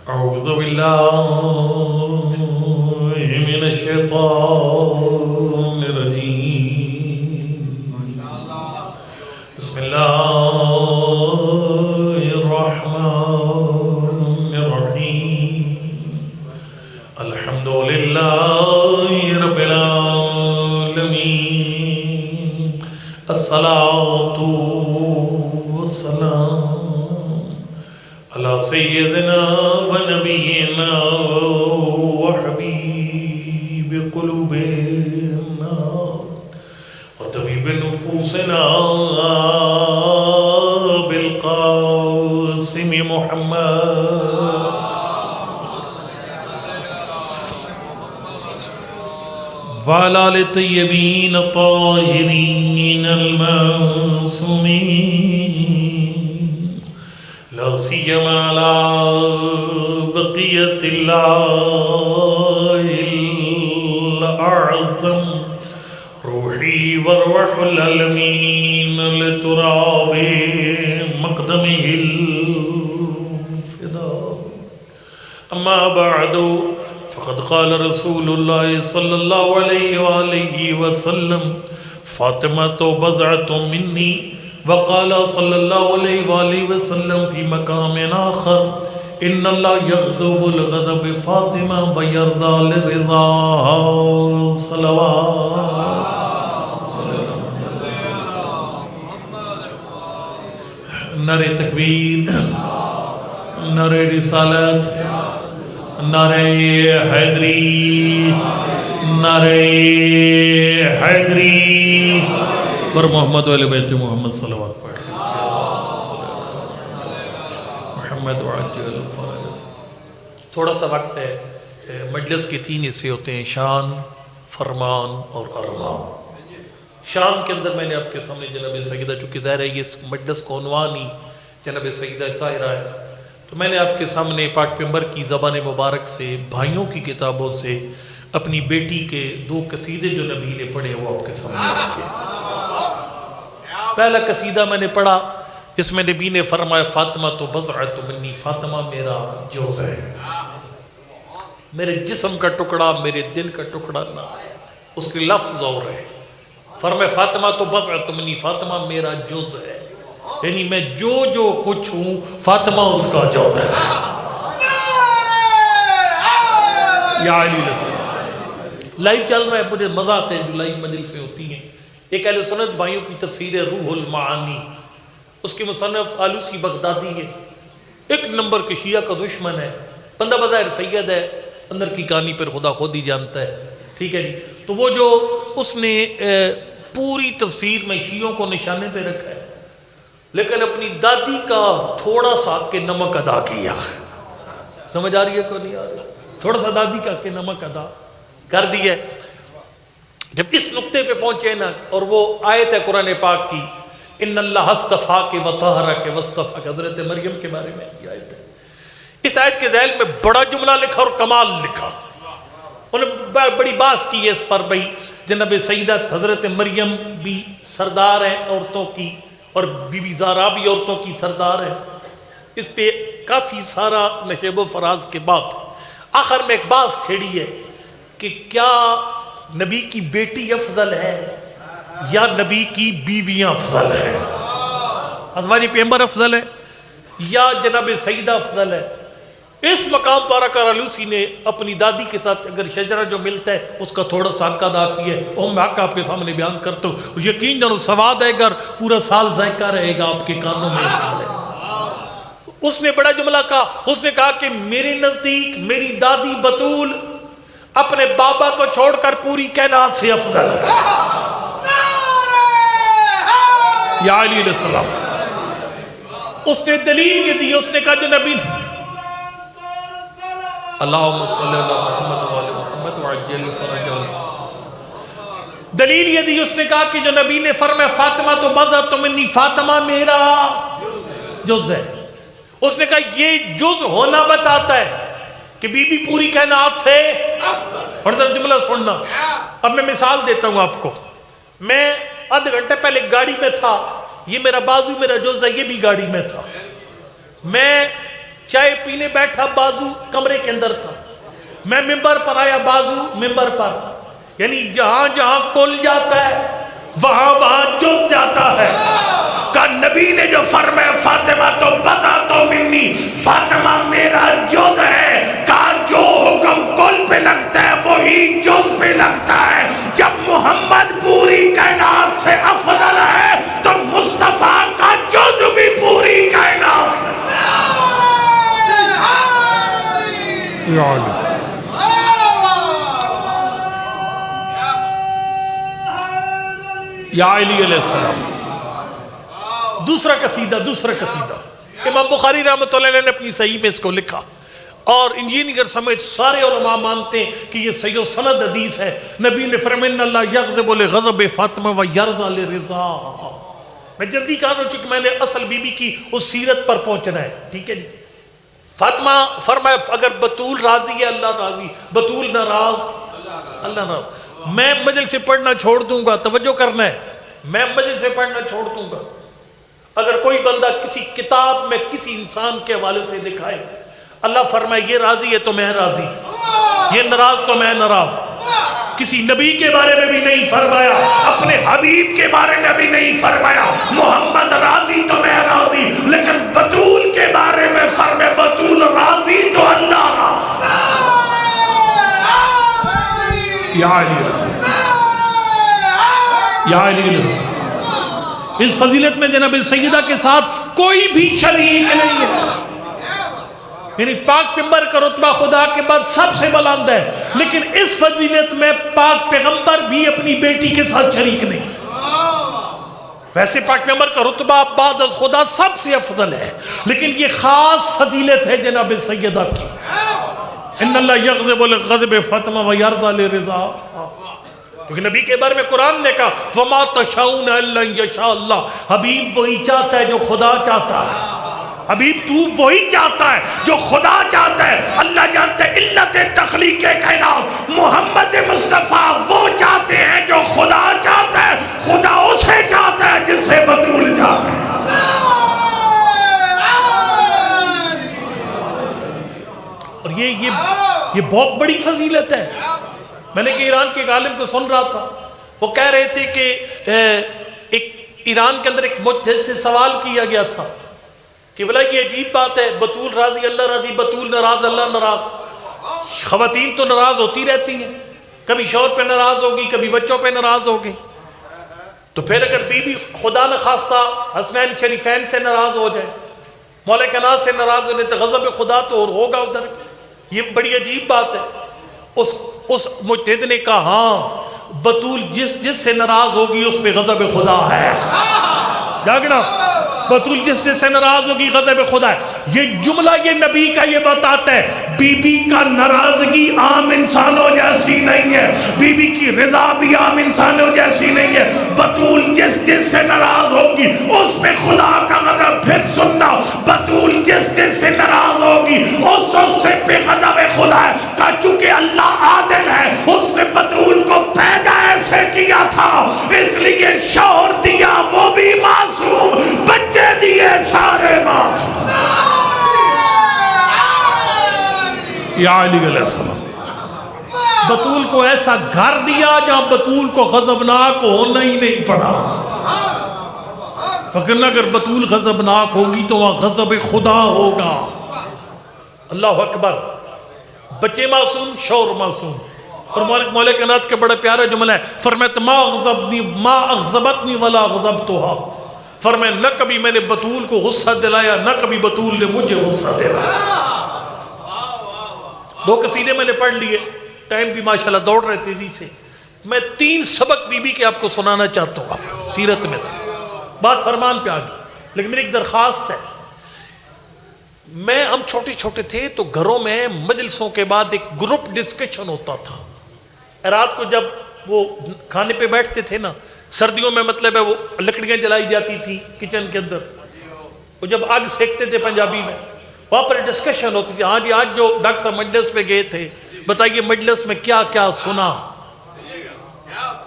أعوذ بالله من الشيطان الرجيم. بسم الله الرحمن الرحيم. الحمد لله رب العالمين. الصلاة والسلام على سيدنا ونبينا وحبيب قلوبنا وطبيب نفوسنا بالقاسم محمد وعلى آل الطيبين الطاهرين المعصومين لا سيما على بقية الله الأعظم روحي وروح العالمين لتراب مقدمه الفداء. أما بعد فقد قال رسول الله صلى الله عليه وآله وسلم فاطمة بضعة مني. وقال صلى الله عليه وآله وسلم في مقام آخر إن الله يغضب الغضب فاطمة ويرضى للرضا. صلوات نعرہ تکبیر، نعرہ رسالت، نعرہ حیدری، نعرہ حیدری پر محمد علیہ بیت محمد صلوات پڑھ محمد وعجل فرج. تھوڑا سا وقت ہے. مجلس کے 3 حصے ہوتے ہیں: شان، فرمان اور ارمان. شان کے اندر میں نے آپ کے سامنے جناب سیدہ، چونکہ ظاہر ہے یہ مجلس کو عنوان ہی جناب سیدہ طاہرہ ہے، تو میں نے آپ کے سامنے پاک پیغمبر کی زبان مبارک سے، بھائیوں کی کتابوں سے اپنی بیٹی کے 2 قصیدے جو نبی نے پڑھے وہ آپ کے سامنے رکھ کے. پہلا قصیدہ میں نے پڑھا، اس میں نبی نے فرمایا فاطمہ تو بضعۃ منی، فاطمہ میرا جوز ہے، میرے جسم کا ٹکڑا، میرے دل کا ٹکڑا نہ. اس کے لفظ اور ہے، فرمایا فاطمہ تو بضعۃ منی، فاطمہ میرا جوز ہے، یعنی میں جو جو کچھ ہوں فاطمہ اس کا جوز ہے. یا علی لائیو چل رہا ہے، مجھے مزہ آتا ہے جو لائیو مجلسیں ہوتی ہیں. ایک اہل سنت بھائیوں کی تفسیر ہے روح المعانی، اس کے مصنف آلوسی بغدادی ہے، 1 نمبر کے شیعہ کا دشمن ہے، بندہ بظاہر سید ہے، اندر کی کہانی پر خدا خود ہی جانتا ہے. ٹھیک ہے جی. تو وہ جو اس نے پوری تفسیر میں شیعوں کو نشانے پہ رکھا ہے، لیکن اپنی دادی کا تھوڑا سا کہ نمک ادا کیا. سمجھ آ رہی ہے کو نہیں آ رہی؟ تھوڑا سا دادی کا کہ نمک ادا کر دیا. جب اس نقطے پہ پہنچے نا، اور وہ آیت ہے قرآن پاک کی ان اللہ اصطفاک وطہرک واصطفاک، حضرت مریم کے بارے میں یہ آیت ہے. اس آیت کے ذیل میں بڑا جملہ لکھا اور کمال لکھا. انہوں نے بڑی بحث کی ہے اس پر. بھئی جناب سیدہ حضرت مریم بھی سردار ہیں عورتوں کی، اور بی بی زہرا بھی عورتوں کی سردار ہیں. اس پہ کافی سارا نشیب و فراز کے بعد آخر میں ایک بات چھیڑی ہے کہ کیا نبی کی بیٹی افضل ہے یا نبی کی بیویاں افضل ہیں؟ ازواج پیغمبر افضل ہے یا جناب سیدہ افضل ہے؟ اس مقام پر آلوسی نے اپنی دادی کے ساتھ اگر شجرہ جو ملتا ہے اس کا تھوڑا سا حق ادا کیا ہے، وہ میں حق آپ کے سامنے بیان کرتا ہوں. یقین جانو سواد ہے گا، پورا سال ذائقہ رہے گا آپ کے کانوں میں. اس نے بڑا جملہ کہا، اس نے کہا کہ میرے نزدیک میری دادی بطول اپنے بابا کو چھوڑ کر پوری کائنات سے افضل ہے. یا علی علیہ السلام. اس نے دلیل یہ دی، اس نے کہا جو نبی اللہم صلی اللہ محمد وعلی محمد وعجل فرجہ. دلیل یہ دی، اس نے کہا کہ جو نبی نے فرمایا فاطمہ تو بضعۃ منی، فاطمہ میرا جز ہے. اس نے کہا یہ جز ہونا بتاتا ہے کہ بی بی پوری کائنات سے. اور سب جملہ سننا، اب میں مثال دیتا ہوں آپ کو. میں آدھے گھنٹے پہلے گاڑی میں تھا، یہ میرا بازو میرا جز ہے، یہ بھی گاڑی میں تھا. میں چائے پینے بیٹھا بازو کمرے کے اندر تھا، میں ممبر پر آیا بازو ممبر پر، یعنی جہاں جہاں کل جاتا ہے وہاں وہاں جز جاتا ہے۔ کہ نبی نے جو فرمایا فاطمہ تو بتا تو منی، فاطمہ میرا جز ہے، کہا جو حکم کل پہ لگتا ہے وہی جز پہ لگتا ہے۔ جب محمد پوری کائنات سے افضل ہے تو مصطفیٰ کا جز بھی پوری کائنات سے۔ یا علی علیہ السلام۔ دوسرا قصیدہ امام بخاری رحمۃ اللہ علیہ نے اپنی صحیح میں اس کو لکھا، اور انجینئر سمیت سارے علماء مانتے ہیں کہ یہ صحیح و سند حدیث ہے۔ نبی نے فرمایا ان اللہ یغضب لغضب فاطمہ و یرضى لرضا۔ میں جلدی کہا رہا ہوں چونکہ میں نے اصل بی بی کی اس سیرت پر پہنچنا ہے، ٹھیک ہے جی۔ فاطمہ فرمایا اگر بطول راضی ہے اللہ راضی، بطول ناراض اللہ ناراض۔ میں مجلس سے پڑھنا چھوڑ دوں گا، توجہ کرنا ہے، میں مجلس سے پڑھنا چھوڑ دوں گا اگر کوئی بندہ کسی کتاب میں کسی انسان کے حوالے سے دکھائے اللہ فرمائے یہ راضی ہے تو میں راضی، یہ ناراض تو میں ناراض۔ کسی نبی کے بارے میں بھی نہیں فرمایا، اپنے حبیب کے بارے میں بھی نہیں فرمایا محمد راضی تو میں راضی، لیکن بطول کے بارے میں فرمائے بطول راضی تو اللہ راضی۔ یا علی رسول، یا علی رسول۔ اس فضیلت میں جناب سیدہ کے ساتھ کوئی بھی شریک نہیں ہے، یعنی پاک پیغمبر کا رتبہ خدا کے بعد سب سے بلند ہے، لیکن اس فضیلت میں پاک پیغمبر بھی اپنی بیٹی کے ساتھ شریک نہیں۔ ویسے پاک پیغمبر کا رتبہ بعد از خدا سب سے افضل ہے، لیکن یہ خاص فضیلت ہے جناب سیدہ کی۔ ان اللہ یغضب لغضب فاطمہ و یرضى لرضا، کیونکہ نبی کے بارے میں قرآن نے کہا وَمَا تَشَاءُونَ إِلَّا أَن يَشَاءَ اللَّهُ۔ حبیب وہی چاہتا ہے جو خدا چاہتا ہے، حبیب تو وہی چاہتا ہے جو خدا چاہتا ہے۔ اللہ جانتے ہیں علت تخلیق کائنات محمد مصطفیٰ وہ چاہتے ہیں جو خدا چاہتا ہے، خدا اسے چاہتا ہے جس سے بطول چاہتا ہے۔ اور یہ بہت بڑی فضیلت ہے۔ میں نے کہ ایران کے ایک عالم کو سن رہا تھا، وہ کہہ رہے تھے کہ ایک ایران کے اندر ایک مجتہد سے سوال کیا گیا تھا کہ بھلا یہ عجیب بات ہے، بطول راضی اللہ راضی، بطول ناراض اللہ ناراض۔ خواتین تو ناراض ہوتی رہتی ہیں، کبھی شوہر پہ ناراض ہوگی، کبھی بچوں پہ ناراض ہوگی، تو پھر اگر بی بی خدا نخواستہ حسنین شریفین سے ناراض ہو جائے، مولا کائنات سے ناراض ہونے تو غضب خدا تو اور ہوگا ادھر۔ یہ بڑی عجیب بات ہے۔ اس مجتہد نے کہا ہاں بطول جس سے ناراض ہوگی اس پہ غضب خدا ہے۔ جاگنا، بطول جس سے ناراض ہوگی غضب خدا ہے۔ یہ جملہ یہ نبی کا یہ بتاتا ہے بی بی کا ناراضگی عام انسانوں جیسی نہیں ہے، بی بی کی رضا بھی عام انسانوں جیسی نہیں ہے۔ بطول جس سے ناراض ہوگی اس پہ خدا کا غضب۔ پھر سننا، بطول جس سے ناراض ہوگی اس سے پہ غضب خدا ہے۔ کہ چونکہ اللہ عادل ہے اس نے بطول کو پیدا ایسے کیا تھا، اس لیے شوہر دیا وہ بھی معصوم، بچے دیے سارے معصوم۔ یا علی علیہ السلام۔ بطول کو ایسا گھر دیا جہاں بطول کو غضبناک ہونا ہی نہیں پڑا، فکرنا اگر بطول غضبناک ہوگی تو وہاں غضب خدا ہوگا۔ اللہ اکبر۔ بچے معصوم، شوہر معصوم۔ اور مولا کائنات کے بڑا پیارا جملہ ہے، فرمایا ما اغضبتنی ولا غضبتها، فرمایا نہ کبھی میں نے بطول کو غصہ دلایا نہ کبھی بطول نے مجھے غصہ دلایا۔ دو قصیدے میں نے پڑھ لیے، ٹائم بھی ماشاءاللہ دوڑ رہے تیزی سے۔ میں 3 سبق بی بی کے آپ کو سنانا چاہتا ہوں، آپ سیرت میں سے بات فرمان پہ آگئی، لیکن میری ایک درخواست ہے۔ ہم چھوٹے چھوٹے تھے تو گھروں میں مجلسوں کے بعد ایک گروپ ڈسکشن ہوتا تھا۔ رات کو جب وہ کھانے پہ بیٹھتے تھے نا، سردیوں میں مطلب ہے وہ لکڑیاں جلائی جاتی تھی کچن کے اندر، وہ جب آگ سیکتے تھے پنجابی میں، وہاں پر ڈسکشن ہوتی تھی۔ ہاں جی آج جو ڈاکٹر صاحب مجلس پہ گئے تھے بتائیے مجلس میں کیا کیا سنا۔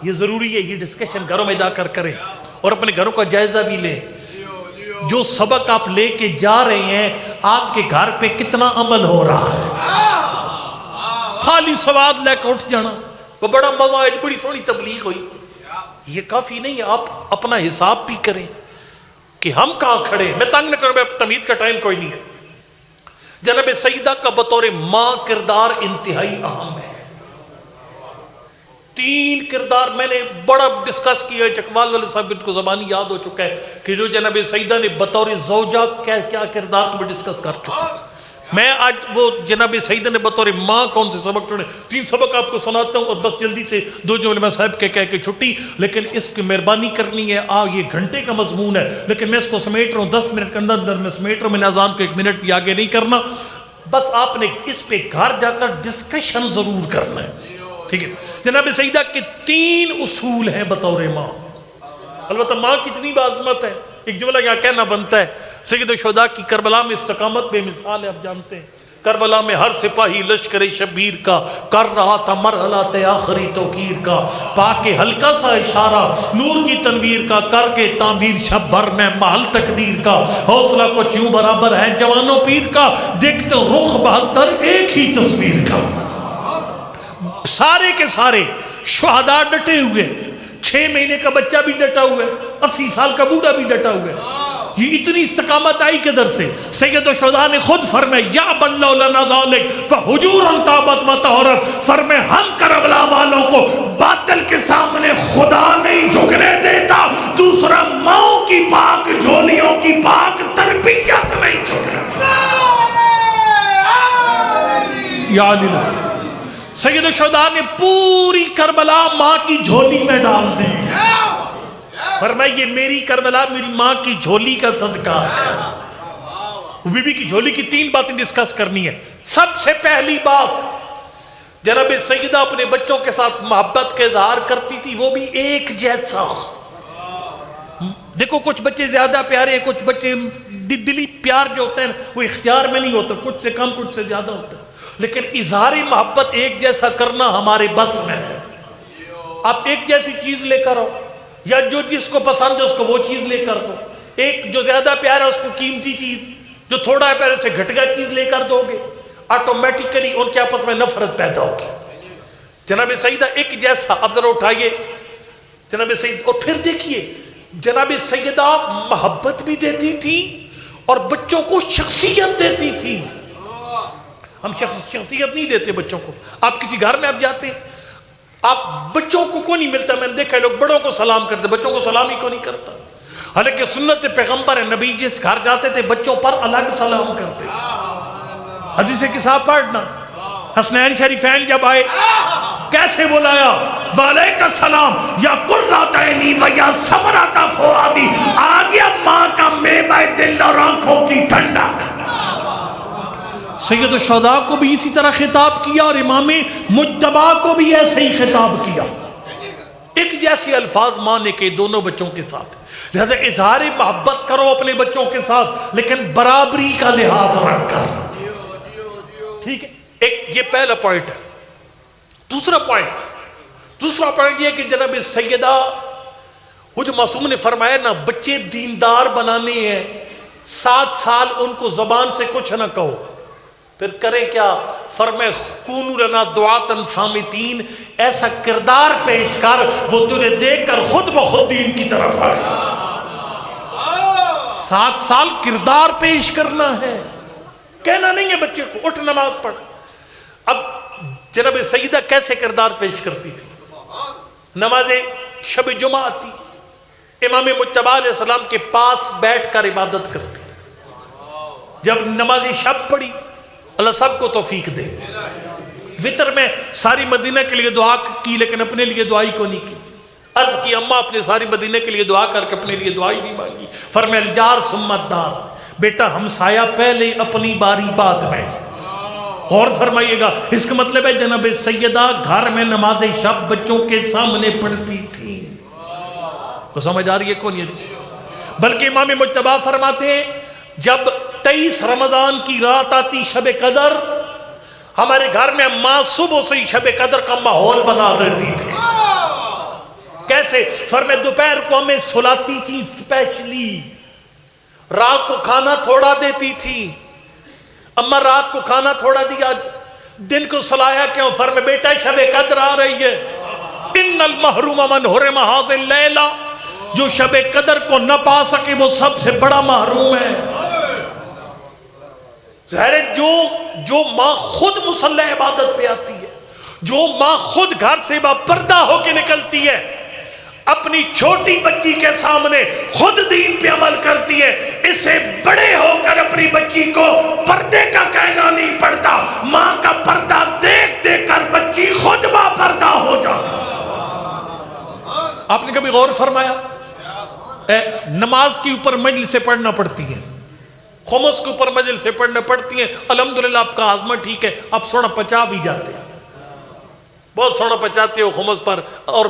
یہ ضروری ہے یہ ڈسکشن گھروں میں جا کر کریں اور اپنے گھروں کا جائزہ بھی لیں۔ جو سبق آپ لے کے جا رہے ہیں آپ کے گھر پہ کتنا عمل ہو رہا ہے؟ خالی سواد لے کے اٹھ جانا، وہ بڑا مزہ ہے، بڑی سونی تبلیغ ہوئی، یہ کافی نہیں ہے۔ آپ اپنا حساب بھی کریں کہ ہم کہاں کھڑے ہیں۔ میں تنگ نہ کروں، تمہید کا ٹائم کوئی نہیں ہے۔ جناب سیدہ کا بطور ماں کردار انتہائی اہم ہے۔ 3 کردار میں نے بڑا ڈسکس کیا ہے، چکوال والے صاحب کو زبانی یاد ہو چکا ہے کہ جو جناب سیدہ نے بطور زوجہ کیا کردار تمہیں ڈسکس کر چکا ہوں۔ میں آج وہ جناب سیدہ نے بطور ماں کون سے سبق چھوڑے، 3 سبق آپ کو سناتا ہوں اور بس جلدی سے 2 علماء صاحب کے کہہ کے چھٹی، لیکن اس کی مہربانی کرنی ہے۔ یہ گھنٹے کا مضمون ہے لیکن میں اس کو سمیٹ رہا ہوں 10 منٹ کے اندر میں سمیٹ رہا ہوں، میں نے اذان کو 1 منٹ بھی آگے نہیں کرنا، بس آپ نے اس پہ گھر جا کر ڈسکشن ضرور کرنا ہے، ٹھیک ہے؟ جناب سیدہ کے 3 اصول ہیں بطور ماں۔ البتہ ماں کتنی بعظمت ہے، ایک جملہ یہاں کہنا بنتا ہے، سید الشہداء کی کربلا میں استقامت بے مثال ہے۔ آپ جانتے ہیں کربلا میں ہر سپاہی لشکر شبیر کا کر رہا تھا مرحلات آخری توقیر کا، پاکے ہلکا سا اشارہ نور کی تنویر کا، کر کے تعبیر شب بھر میں محل تقدیر کا، حوصلہ کچھ یوں برابر ہے جوانوں پیر کا، دیکھتے رخ 72 ایک ہی تصویر کا۔ سارے کے سارے شہداء ڈٹے ہوئے، 6 مہینے کا بچہ بھی ڈٹا ہوا ہے، 80 سال کا بوڑھا بھی ڈٹا ہوا ہے۔ یہ اتنی استقامت آئی کدھر سے؟ سید الشہداء نے خود فرمایا یا بلو لنا ذالک فحجورا طابت و طہرت، فرمائے ہم کربلا والوں کو باطل کے سامنے خدا نہیں جھکنے دیتا، دوسرا ماؤں کی پاک جھولیوں کی پاک تربیت نہیں جھکنے دیتا۔ یا علی نصر سید الشہداء نے پوری کربلا ماں کی جھولی میں ڈال دی، فرمایا یہ میری کربلا میری ماں کی جھولی کا صدقہ ہے۔ بی بی کی جھولی کی 3 باتیں ڈسکس کرنی ہے۔ سب سے پہلی بات، جناب سیدہ اپنے بچوں کے ساتھ محبت کا اظہار کرتی تھی، وہ بھی ایک جیسا۔ دیکھو کچھ بچے زیادہ پیارے ہیں، کچھ بچے دلی پیار جو ہوتے ہیں وہ اختیار میں نہیں ہوتا، کچھ سے کم کچھ سے زیادہ ہوتا ہے، لیکن اظہار محبت ایک جیسا کرنا ہمارے بس میں ہے۔ آپ ایک جیسی چیز لے کر آؤ، یا جو جس کو پسند ہے اس کو وہ چیز لے کر دو۔ ایک جو زیادہ پیارا ہے اس کو قیمتی چیز، جو تھوڑا ہے پیارے سے گھٹیا چیز لے کر دو گے، آٹومیٹیکلی ان کے آپس میں نفرت پیدا ہوگی۔ جناب سیدہ ایک جیسا، اب ذرا اٹھائیے جناب سیدہ، اور پھر دیکھیے جناب سیدہ محبت بھی دیتی تھی اور بچوں کو شخصیت دیتی تھی۔ ہم شخصیت نہیں دیتے بچوں کو۔ آپ کسی گھر میں آپ جاتے ہیں، آپ بچوں کو نہیں ملتا، میں نے دیکھا ہے لوگ بڑوں کو سلام کرتے، بچوں کو سلام ہی کو نہیں کرتا، حالانکہ سنت پیغمبر ہے، نبی جس گھر جاتے تھے بچوں پر الگ سلام کرتے تھے۔ حدیث کتاب پڑھنا، حسنین شریفین جب آئے کیسے بلایا، وعلیکم السلام یا قرۃ عینی و یا ثمرۃ فؤادی، آ گیا ماں کا میوہ دل اور آنکھوں کی ٹھنڈک۔ سید الشہداء کو بھی اسی طرح خطاب کیا اور امام مجتبیٰ کو بھی ایسے ہی خطاب کیا، ایک جیسے الفاظ مانے کے دونوں بچوں کے ساتھ۔ لہذا اظہار محبت کرو اپنے بچوں کے ساتھ، لیکن برابری کا لحاظ رکھ کر، ٹھیک ہے؟ ایک یہ پہلا پوائنٹ ہے۔ دوسرا پوائنٹ یہ کہ جناب سیدہ وہ جو معصوم نے فرمایا نا، بچے دیندار بنانے ہیں، 7 سال ان کو زبان سے کچھ نہ کہو، پھر کریں کیا؟ فرمائے کونوا لنا دعاۃ صامتین، ایسا کردار پیش کر وہ تجھے دیکھ کر خود بخود دین کی طرف آئے۔ 7 سال کردار پیش کرنا ہے، کہنا نہیں ہے بچے کو اٹھ نماز پڑھ۔ اب جناب سیدہ کیسے کردار پیش کرتی تھی؟ نماز شب جمعہ آتی، امام مجتبیٰ علیہ السلام کے پاس بیٹھ کر عبادت کرتی، جب نماز شب پڑھی، اللہ سب کو توفیق دے، وطر میں ساری مدینہ کے لیے دعا کی لیکن اپنے لیے دعائی کو نہیں کی، عرض کی اماں اپنے ساری مدینہ کے لیے دعا کر کے اپنے لیے دعائی نہیں مانگی، فرمایا الجار ثم الدار، بیٹا ہمسایہ پہلے اپنی باری بات میں۔ اور فرمائیے گا اس کا مطلب ہے جناب سیدہ گھر میں نماز شب بچوں کے سامنے پڑھتی تھی، کو سمجھ آ رہی ہے کون؟ یہ بلکہ امام مجتبیٰ فرماتے ہیں جب 23 رمضان کی رات آتی شب قدر، ہمارے گھر میں ماں صبح سے ہی شب قدر کا ماحول بنا دیتی تھی۔ کیسے؟ فرمائے دوپہر کو ہمیں سلاتی تھی اسپیشلی، رات کو کھانا تھوڑا دیتی تھی، اما رات کو کھانا تھوڑا دیا، دن کو سلایا کیوں؟ فرمایا بیٹا شب قدر آ رہی ہے، ان المحروم من حرم ھذا اللیل، جو شب قدر کو نہ پا سکے وہ سب سے بڑا محروم ہے۔ ظاہر ہے جو ماں خود مصلی عبادت پہ آتی ہے، جو ماں خود گھر سے با پردہ ہو کے نکلتی ہے، اپنی چھوٹی بچی کے سامنے خود دین پہ عمل کرتی ہے، اسے بڑے ہو کر اپنی بچی کو پردے کا کہنا نہیں پڑتا، ماں کا پردہ دیکھ دیکھ کر بچی خود با پردہ ہو جاتی۔ آپ نے کبھی غور فرمایا نماز کے اوپر مجلسیں پڑھنا پڑتی ہیں، خمس کے اوپر مجلسیں پڑھنا پڑتی ہیں، الحمدللہ آپ کا ہاضمہ ٹھیک ہے، آپ سونا پچا بھی جاتے ہیں، بہت سونا پچاتے ہو خمس پر، اور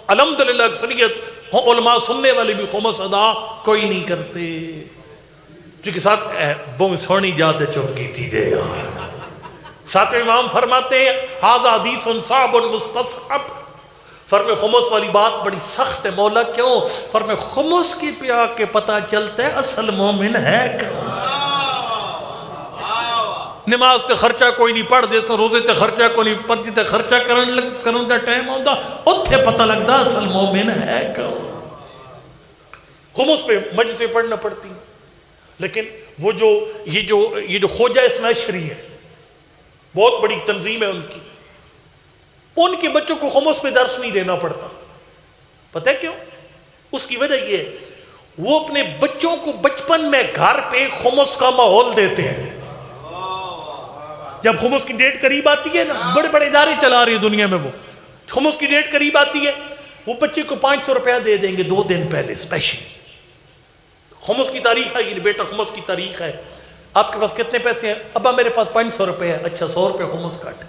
الحمدللہ اکثریت علماء سننے والے بھی خمس ادا کوئی نہیں کرتے، چونکہ ساتھ بہت سونی جاتے چپکی تھی جے یار۔ ساتھ امام فرماتے ہیں ھذا حدیث صعب مستصعب، فرمے خمس والی بات بڑی سخت ہے، مولا کیوں؟ فرمے خمس کی پیا کے پتہ چلتا ہے اصل مومن ہے کون۔ نماز تے خرچہ کوئی نہیں پڑھ دے تو روزے تے خرچہ کوئی نہیں پڑھ تے خرچہ کرن دا ٹائم ہوندا اوتھے پتہ لگدا اصل مومن ہے کون۔ خمس پہ مجلسیں پڑھنا پڑتی ہیں، لیکن وہ یہ جو خوجہ اثنا عشری ہے، بہت بڑی تنظیم ہے ان کے بچوں کو خمس پہ درس نہیں دینا پڑتا، پتہ ہے کیوں؟ اس کی وجہ یہ ہے وہ اپنے بچوں کو بچپن میں گھر پہ خمس کا ماحول دیتے ہیں۔ جب خمس کی ڈیٹ قریب آتی ہے نا، بڑے بڑے ادارے چلا رہی ہے دنیا میں، وہ خمس کی ڈیٹ قریب آتی ہے، وہ بچے کو 500 روپیہ دے دیں گے 2 دن پہلے اسپیشل۔ خمس کی تاریخ ہے، یہ بیٹا خمس کی تاریخ ہے، آپ کے پاس کتنے پیسے ہیں؟ ابا میرے پاس 500 روپے ہے، اچھا 100 روپے خمس کاٹ۔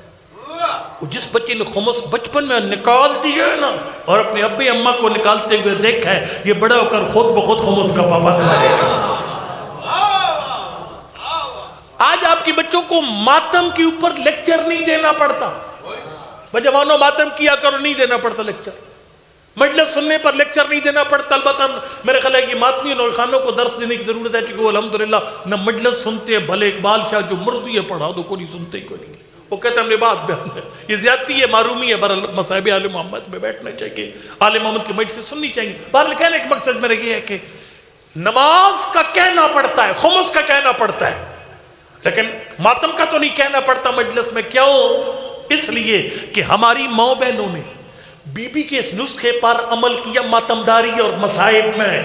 جس بچے نے خمس بچپن میں نکال دیا ہے نا، اور اپنے ابے اماں کو نکالتے ہوئے دیکھا ہے، یہ بڑا ہو کر خود بخود خمس کا پابند بنے گا۔ آج آپ کے بچوں کو ماتم کے اوپر لیکچر نہیں دینا پڑتا، بجوانوں ماتم کیا کرو، نہیں دینا پڑتا لیکچر، مجلس سننے پر لیکچر نہیں دینا پڑتا۔ البتہ میرے خیال ہے کہ ماتمی نوع خانوں کو درس دینے کی ضرورت ہے، کیونکہ وہ الحمدللہ نہ مجلس سنتے ہیں، بھلے اقبال شاہ جو مرضی ہے پڑھا دو، کوئی نہیں سنتے ہی کوئی نہیں، وہ کہتے ہیں ہم نے بات بیان ہے، یہ زیادتی ہے، معرومی ہے، برحال مصائب آل محمد میں بیٹھنا چاہیے، آل محمد کی مجلس سننی چاہیے۔ بہرحال کہنے کا مقصد میرا یہ ہے کہ نماز کا کہنا پڑتا ہے، خمس کا کہنا پڑتا ہے، لیکن ماتم کا تو نہیں کہنا پڑتا مجلس میں۔ کیوں؟ اس لیے کہ ہماری ماں بہنوں نے بی بی کے اس نسخے پر عمل کیا، ماتمداری اور مصائب میں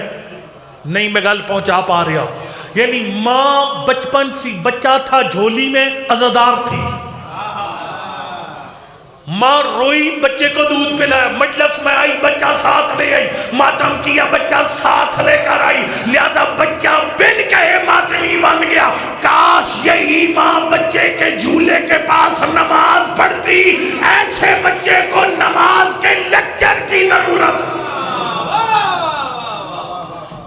نہیں، میں گل پہنچا پا رہا، یعنی ماں بچپن سی بچہ تھا جھولی میں عزادار تھی، ماں روئی بچے کو دودھ پلایا، مجلس میں آئی بچہ ساتھ لے آئی، ماتم کیا بچہ ساتھ لے کر آئی، لہذا بچہ بن کہے ماتمی بن گیا۔ کاش یہی ماں بچے کے جھولے کے پاس نماز پڑھتی، ایسے بچے کو نماز کے لیکچر کی ضرورت۔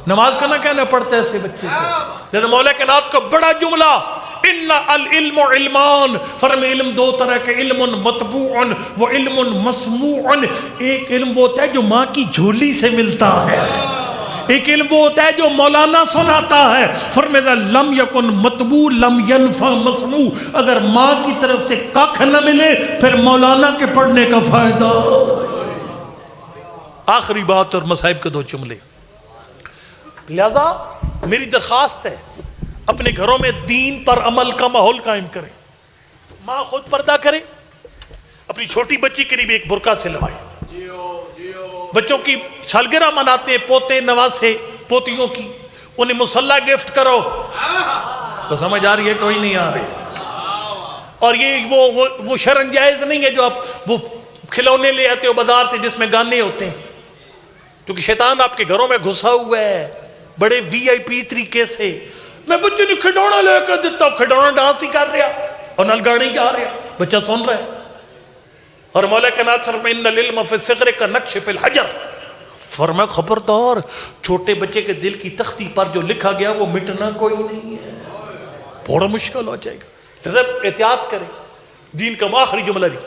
نماز کا نہ کہنا پڑتا ہے ایسے بچے کو، لہذا مولا کائنات کا بڑا جملہ ان العلم علمان، فرمائے علم 2 طرح کے، علم مطبوع و علم مسموع۔ ایک علم وہ ہوتا ہے جو ماں کی جھولی سے ملتا ہے، ایک علم وہ ہوتا ہے جو مولانا سناتا ہے۔ فرمائے لم یکن مطبوع لم ینفع مسموع، اگر ماں کی طرف سے ککھ نہ ملے پھر مولانا کے پڑھنے کا فائدہ۔ آخری بات اور مصائب کے 2 جملے، لہذا میری درخواست ہے اپنے گھروں میں دین پر عمل کا ماحول قائم کریں، ماں خود پردہ کرے، اپنی چھوٹی بچی کے لیے بھی ایک برقع سے لوائے، بچوں کی سالگرہ مناتے ہیں، پوتے نواسے پوتیوں کی، انہیں مصلی گفٹ کرو، تو سمجھ آ رہی ہے کوئی نہیں آ رہی؟ اور یہ وہ شرن جائز نہیں ہے جو آپ وہ کھلونے لے آتے ہو بازار سے جس میں گانے ہوتے ہیں، کیونکہ شیطان آپ کے گھروں میں گھسا ہوا ہے بڑے VIP طریقے سے۔ میں بچے نے کھڈونا لے کر دیتا ہوں، کھڈونا ڈانس ہی کر رہا اور نل گانے گا رہا، بچہ سن رہا ہے۔ اور مولا کائنات فرمائے ان العلم فی الصغر کالنقش فی الحجر، فرمایا خبردار چھوٹے بچے کے دل کی تختی پر جو لکھا گیا وہ مٹنا کوئی نہیں ہے، بڑا مشکل ہو جائے گا، لہذا احتیاط کریں۔ دین کا آخری جملہ دی،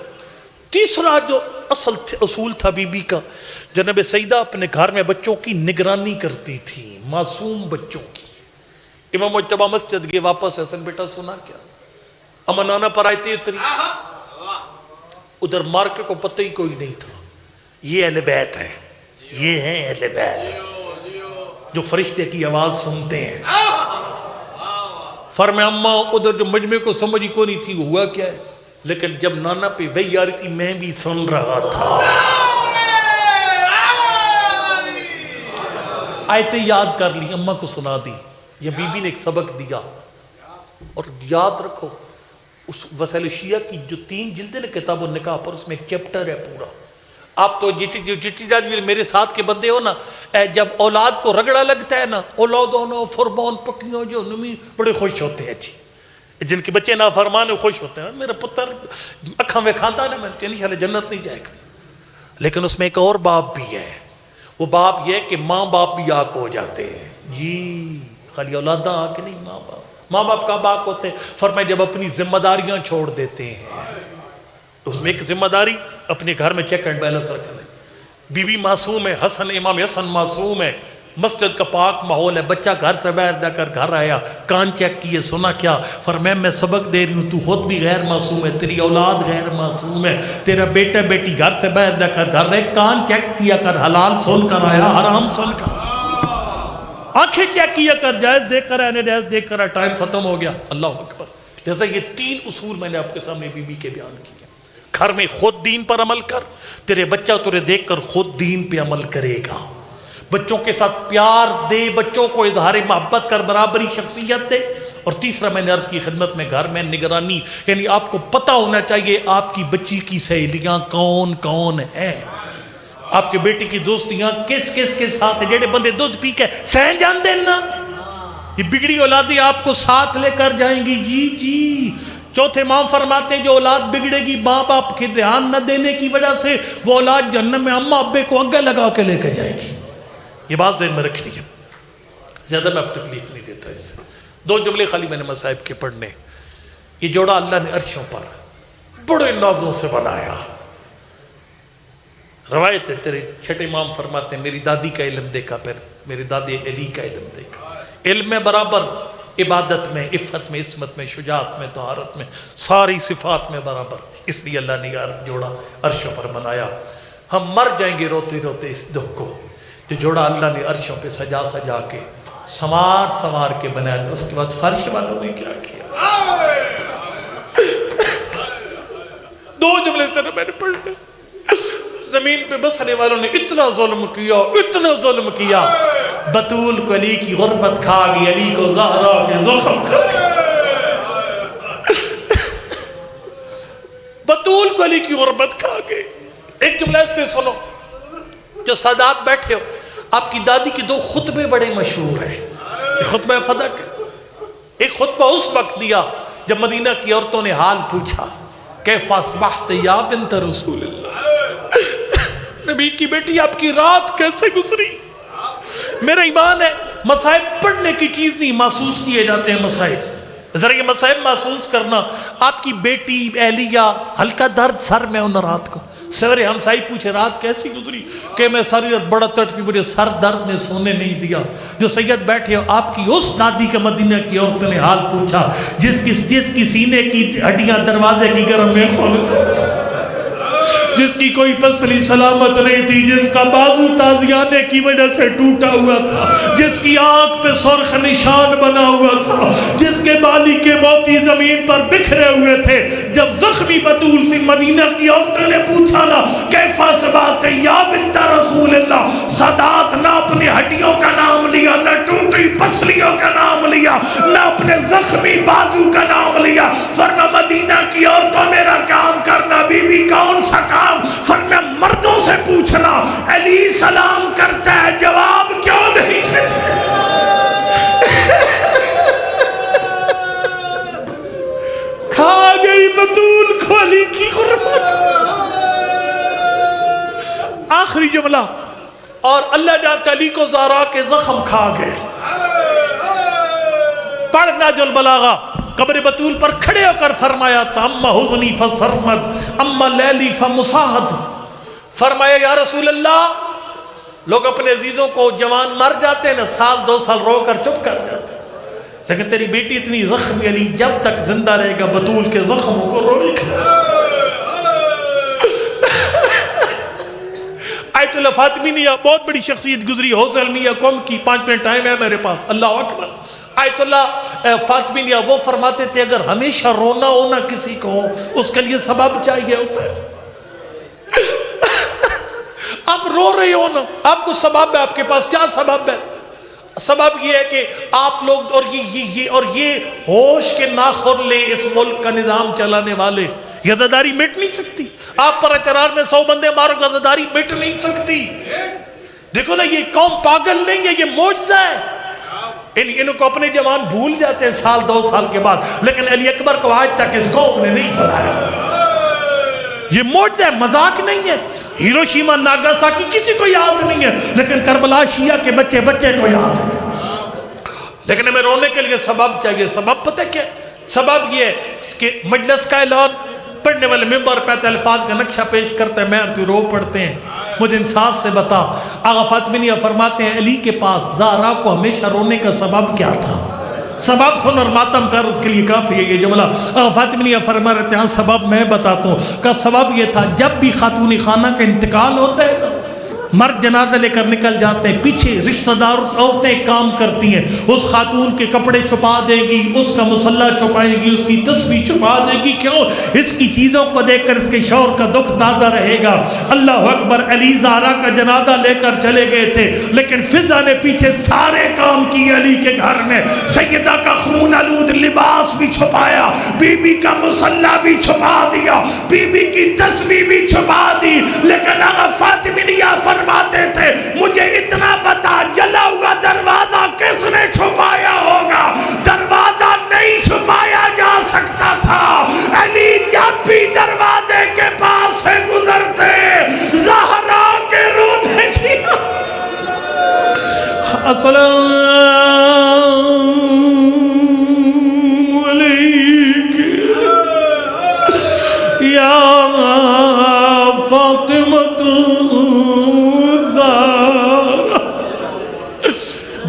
تیسرا جو اصول تھا بی بی کا، جناب سیدہ اپنے گھر میں بچوں کی نگرانی کرتی تھی، معصوم بچوں کی۔ امام مجتبہ مسجد گئے واپس، حسن بیٹا سنا کیا؟ اما نانا پر آئے اتری، ادھر مارکے کو پتہ ہی کوئی نہیں تھا یہ اہل بیت ہے، یہ ہیں اہل بیت جو فرشتے کی آواز سنتے ہیں۔ فرمایا اماں ادھر جو مجمع کو سمجھی کو نہیں تھی ہوا کیا ہے، لیکن جب نانا پہ وحی آ رہی تھی میں بھی سن رہا تھا۔ آیتیں یاد کر لی، اماں کو سنا دی، یہ بی بی نے ایک سبق دیا۔ اور یاد رکھو اس وسائل شیعہ کی جو 3 جلدیں کتاب النکاح پر، اس میں ایک چیپٹر ہے پورا۔ آپ تو جتنی جاتی میرے ساتھ کے بندے ہو نا، جب اولاد کو رگڑا لگتا ہے نا، اولاد ہونا فرمان پکیوں جو نمی بڑے خوش ہوتے ہیں جی، جن کے بچے نافرمان خوش ہوتے ہیں، میرا پتر اکھاں میں کھاتا ہے نا، میں انشاءاللہ جنت نہیں جائے گا۔ لیکن اس میں ایک اور باب بھی ہے، وہ باب یہ ہے کہ ماں باپ بھی آگ ہو جاتے ہیں جی، خالی اولاداں آ کے نہیں، ماں باپ کب آگ ہوتے ہیں؟ فرمائے جب اپنی ذمہ داریاں چھوڑ دیتے ہیں۔ اس میں ایک ذمہ داری اپنے گھر میں چیک اینڈ بیلنس رکھنا ہے۔ بی بی معصوم ہے، امام حسن معصوم ہے، مسجد کا پاک ماحول ہے، بچہ گھر سے باہر جا کر گھر آیا، کان چیک کیے، سنا کیا؟ فرمایا میں سبق دے رہی ہوں، تو خود بھی غیر معصوم ہے، تیری اولاد غیر معصوم ہے، تیرا بیٹا بیٹی گھر سے باہر جا کر گھر رہے، کان چیک کیا کر، حلال سن کر آیا، حرام سن کر، آنکھیں چیک کیا کر، جائز دیکھ کر آیا، جائز دیکھ کر آیا، ٹائم ختم ہو گیا۔ اللہ اکبر۔ لہذا یہ 3 اصول میں نے آپ کے سامنے بی بی کے بیان کیے۔ گھر میں خود دین پر عمل کر، تیرے بچہ تجھے دیکھ کر خود دین پہ عمل کرے گا۔ بچوں کے ساتھ پیار دے، بچوں کو اظہار محبت کر، برابری شخصیت دے۔ اور تیسرا میں نے عرض کی خدمت میں، گھر میں نگرانی، یعنی آپ کو پتہ ہونا چاہیے آپ کی بچی کی سہیلیاں کون کون ہیں، آپ کے بیٹی کی دوستیاں کس کس کے ساتھ ہیں۔ جڑے بندے دودھ پی کے سہ جان دیں نا، یہ بگڑی اولادیں آپ کو ساتھ لے کر جائیں گی جی جی۔ چوتھے امام فرماتے ہیں جو اولاد بگڑے گی ماں باپ کے دھیان نہ دینے کی وجہ سے، وہ اولاد جہنم میں اماں ابے کو اگے لگا کے لے کے جائے گی۔ یہ بات ذہن میں رکھنی ہے، زیادہ میں اب تکلیف نہیں دیتا اس سے۔ 2 جملے خالی میں نے مصائب کے پڑھنے۔ یہ جوڑا اللہ نے عرشوں پر بڑے نازوں سے بنایا۔ روایت ہے تیرے چھٹے امام فرماتے ہیں میری دادی کا علم دیکھا، پھر میری دادی علی کا علم دیکھا، علم میں برابر، عبادت میں، عفت میں، عصمت میں، شجاعت میں، طہارت میں، ساری صفات میں برابر، اس لیے اللہ نے یہ جوڑا عرشوں پر بنایا۔ ہم مر جائیں گے روتے روتے اس دکھ کو، جو جوڑا اللہ نے عرشوں پہ سجا سجا کے سوار کے بنایا تھا، اس کے بعد فرش والوں نے کیا کیا؟ 2 جملے سے میں نے پڑھنے، زمین پہ بسنے والوں نے اتنا ظلم کیا، اتنا ظلم کیا، بطول کو علی کی غربت کھا گئی، علی کو زہرا کے زخم کھا گئی، بطول کو علی کی غربت کھا گئی۔ ایک جملہ اس پہ سنو، جو سادات بیٹھے ہو، آپ کی دادی کی 2 خطبے بڑے مشہور ہیں۔ ایک خطبہ فدق، ایک خطبہ اس وقت دیا جب مدینہ کی عورتوں نے حال پوچھا، کیف اصبحت یا بنت رسول اللہ، نبی کی بیٹی آپ کی رات کیسے گزری؟ میرا ایمان ہے مسائب پڑھنے کی چیز نہیں، محسوس کیے جاتے ہیں مسائب۔ ذرا یہ مسائب محسوس کرنا، آپ کی بیٹی اہلیہ ہلکا درد سر میں ان رات کو، سویرے ہمسائی پوچھے رات کیسی گزری، کہ میں ساری رات بڑا تڑپی، مجھے سر درد نے سونے نہیں دیا۔ جو سید بیٹھے ہو، آپ کی اس دادی کا مدینہ کی عورتوں نے حال پوچھا جس کی سینے کی ہڈیاں دروازے کی گرم میں کھولتا، جس کی کوئی پسلی سلامت نہیں تھی، جس کا بازو تازیانے کی وجہ سے ٹوٹا ہوا تھا، جس کی آنکھ پہ سرخ نشان بنا ہوا تھا، جس کے بالی کے موتی زمین پر بکھرے ہوئے تھے۔ جب زخمی بطول سے مدینہ کی عورتوں نے پوچھا نا کیفا سبات یا بنت رسول اللہ، سادات نہ اپنی ہڈیوں کا نام لیا، نہ ٹوٹی پسلیوں کا نام لیا، نہ اپنے زخمی بازو کا نام لیا، فرما مدینہ کی عورتوں میرا کام کرنا، بی بی کون سا کام؟ فرما مردوں سے پوچھنا، علی سلام کرتا ہے جواب کیوں نہیں دیتے؟ کھا گئی بطول کو علی کی غربت۔ آخری جملہ، اور اللہ جانتا علی کو زہرا کے زخم کھا گئے۔ پڑھ نہج البلاغہ، قبر بطول پر کھڑے ہو کر فرمایا تھا اما حزنی فسرمد اما لیلی فمساحد، فرمایا یا رسول اللہ، لوگ اپنے عزیزوں کو جوان مر جاتے ہیں نا، 1-2 سال رو کر چپ کر جاتے ہیں، لیکن تیری بیٹی اتنی زخمی علی جب تک زندہ رہے گا بطول کے زخموں کو روئے گا. آیت اللہ فاطمیہ بہت بڑی شخصیت گزری حوصل میاں قوم کی. 5 منٹ ٹائم ہے میرے پاس. اللہ اکبر. آیت اللہ فاطمیہ وہ فرماتے تھے اگر ہمیشہ رونا ہونا کسی کو اس کے لیے سبب چاہیے ہوتا ہے. آپ رو رہے ہو نا, آپ کو سبب ہے. آپ کے پاس کیا سبب ہے؟ سبب یہ ہے کہ آپ لوگ اور یہ ہوش کے ناخن لے اس ملک کا نظام چلانے والے, یہ عزاداری مٹ نہیں سکتی. آپ پر اچرار میں 100 بندے مارو گے عزاداری مٹ نہیں سکتی. دیکھو نا یہ قوم پاگل نہیں ہے, یہ معجزہ ہے. انہوں کو اپنے جوان بھول جاتے ہیں 1-2 سال کے بعد, لیکن علی اکبر کو آج تک اس قوم نے نہیں بھلایا. یہ معجزہ ہے, مذاق نہیں ہے. ہیروشیما ناگاساکی کسی کو یاد نہیں ہے, لیکن کربلا شیعہ کے بچے کو یاد ہے. لیکن ہمیں رونے کے لیے سبب چاہیے. سبب پتہ کیا؟ سبب یہ ہے کہ مجلس کا اعلان پڑھنے والے ممبر پہ الفاظ کا نقشہ پیش کرتے ہیں, میں تو رو پڑھتے ہیں. مجھے انصاف سے بتا, آغا فاطمیہ فرماتے ہیں علی کے پاس زہرا کو ہمیشہ رونے کا سبب کیا تھا؟ سبب سن اور ماتم کر, اس کے لیے کافی ہے یہ جملہ. فاطمیہ فرما رہتے ہیں سبب میں بتاتا ہوں. کا سبب یہ تھا جب بھی خاتون خانہ کا انتقال ہوتا ہے نا, مرد جنازہ لے کر نکل جاتے ہیں, پیچھے رشتہ دار عورتیں کام کرتی ہیں. اس خاتون کے کپڑے چھپا دے گی, اس کا مسلح چھپائے گی, اس کی تسبیح چھپا دے گی. کیوں؟ اس کی چیزوں کو دیکھ کر اس کے شوہر کا دکھ تازہ رہے گا. اللہ اکبر. علی زہرا کا جنازہ لے کر چلے گئے تھے, لیکن فضا نے پیچھے سارے کام کیے علی کے گھر میں. سیدہ کا خون آلود لباس بھی چھپایا, بی بی کا مسلح بھی چھپا دیا, بی بی کی تسبیح بھی چھپا دی. لیکن آغا فاطمیہ فرماتے تھے مجھے اتنا بتا جلا ہوا دروازہ کس نے چھپایا ہوگا؟ دروازہ نہیں چھپایا جا سکتا تھا. علی جب بھی دروازے کے پاس سے گزرتے زہرا کے رونے کی السلام علیکم یا فاطمہ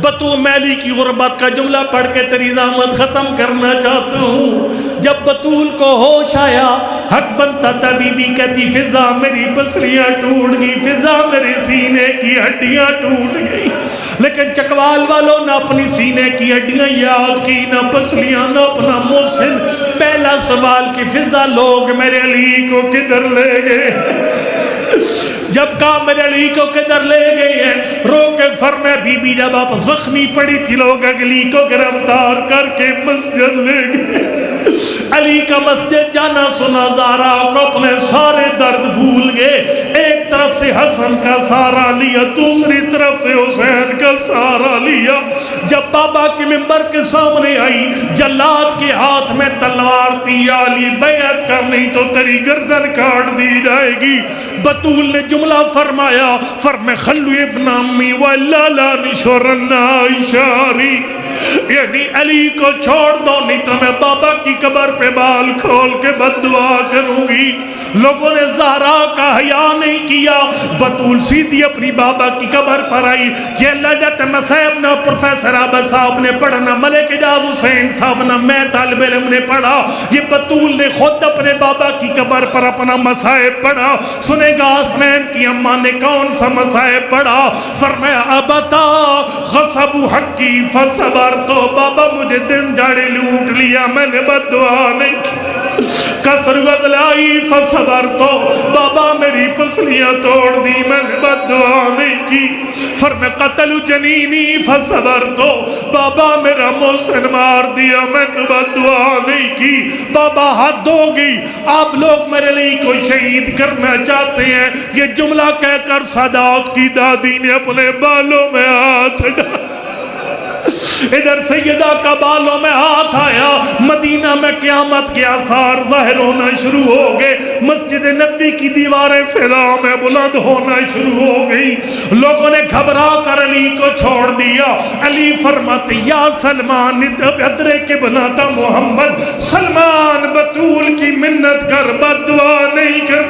بطول. میں علی کی غربت کا جملہ پڑھ کے تیری زحمت ختم کرنا چاہتا ہوں. جب بطول کو ہوش آیا حق بنتا تھا, بی بی کہتی فضا میری پسلیاں ٹوٹ گئی, فضا میرے سینے کی ہڈیاں ٹوٹ گئی. لیکن چکوال والوں نہ اپنی سینے کی ہڈیاں یاد کی, نہ پسلیاں, نہ اپنا محسن. پہلا سوال کہ فضا لوگ میرے علی کو کدھر لے گئے؟ جب کہا میرے علی کو کدھر لے گئے ہیں, رو کے فرمایا بی بی جب آپ زخمی پڑی تھی لوگ علی کو گرفتار کر کے مسجد لے گئے. علی کا مسجد جانا سنا زہرا کو اپنے سارے درد بھول گئے. ایک طرف سے حسن کا سہارا لیا, دوسری طرف سے حسین کا سہارا لیا. جب بابا کے ممبر کے سامنے آئی, جلاد کے ہاتھ میں تلوار تھی, یا علی بیعت کر نہیں تو تیری گردن کاٹ دی جائے گی. بطول نے جملہ فرمایا, خلو ابن امی وَلَا لَا نِشْوَرَنَّا عِشَارِي, یعنی علی کو چھوڑ دو نہیں تو میں بابا کی قبر پہ بال کھول کے بد دعا کروں گی. لوگوں نے زہرا کا حیا نہیں کیا. بطول سیدھی اپنی بابا کی قبر پر آئی. یہ لجت مسائب نہ پروفیسر عابد صاحب نے پڑھا, نہ ملک اعجاز حسین صاحب, نہ میں طالب علم نے پڑھا. یہ بطول نے خود اپنے بابا کی قبر پر اپنا مسائب پڑھا. سنے گا حسنین کی اماں نے کون سا مسائب پڑھا؟ فرمایا ابتا غصب حقی فصبر, تو بابا مجھے دن جاڑے لوٹ لیا, میں نے بد دعا نہیں کی. کسر غزلائی فصبر, تو بابا میری پسلیاں توڑ دی, میں نے بد دعا نہیں کی. فرمایا قتل جنینی فصبر, تو بابا میرا محسن مار دیا, میں نے بد دعا نہیں کی. بابا حد ہو گئی, آپ لوگ میرے لیے کو شہید کرنا چاہتے ہیں. یہ جملہ کہہ کر سادات کی دادی نے اپنے بالوں میں ہاتھ ڈالا. ادھر سیدہ کا بالوں میں ہاتھ آیا. مدینہ میں قیامت کے آثار ظاہر ہونا شروع ہو گئے. مسجد نبوی کی دیواریں فضا میں بلند ہونا شروع ہو گئی. لوگوں نے گھبرا کر علی کو چھوڑ دیا. علی فرماتے یا سلمان ادرے کے بناتا محمد, سلمان بطول کی منت کر, بد دعا نہیں کر.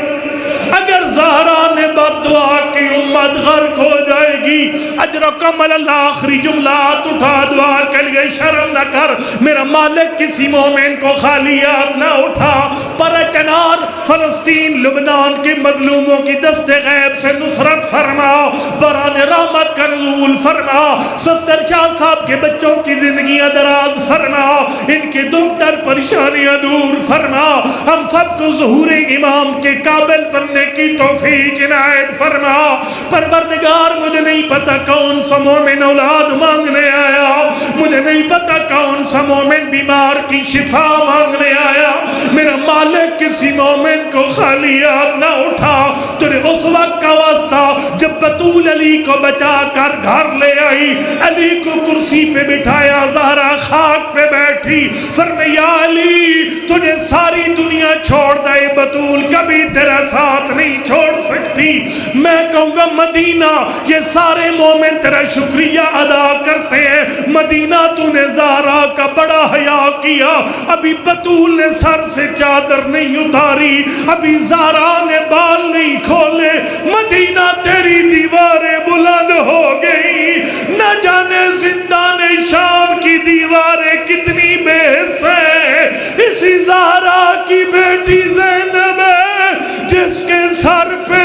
اگر زہرا نے بد دعا کی امت غرق ہو جائے گی۔ اجرکم اللہ، آخری جملات اٹھا دعا کے لیے، شرم نہ کر میرا مالک کسی مومن کو خالی ہاتھ نہ اٹھا۔ پر کنار فلسطین لبنان کے مظلوموں کی دست غیب سے نصرت فرما، بران رحمت کا نزول فرما، صفدر شاہ صاحب کے بچوں کی زندگیاں دراز فرما، ان کے دکھ در پریشانیاں دور فرما، ہم سب کو ظہور امام کے قابل بننے کی توفیق عنایت فرما۔ پروردگار مجھے نہیں پتا کون سا مومن اولاد مانگنے آیا، مجھے نہیں پتا کون سا مومن بیمار کی شفا مانگنے آیا، میرا مالک کسی مومن کو خالی ہاتھ نہ اٹھا۔ تیرے اس وقت کا واسطہ جب بطول علی کو بچا کر گھر لے آئی، علی کو کرسی پہ بٹھایا، زہرا خاک پہ بیٹھی، فرمایا علی تجھے ساری دنیا چھوڑ دے، بطول کبھی تیرا ساتھ نہیں چھوڑ سکتی۔ میں کہوں گا مدینہ، یہ سارے مومن تیرا شکریہ ادا کرتے ہیں، مدینہ تو نے زہرا کا بڑا حیا کیا، ابھی بطول نے سر سے چادر نہیں اتاری، ابھی زہرا نے بال نہیں کھولے، مدینہ تیری دیواریں بلند ہو گئی، نہ جانے زندان شام کی دیواریں کتنی بے حس ہے، اسی زہرا کی بیٹی زینب ہے جس کے سر پہ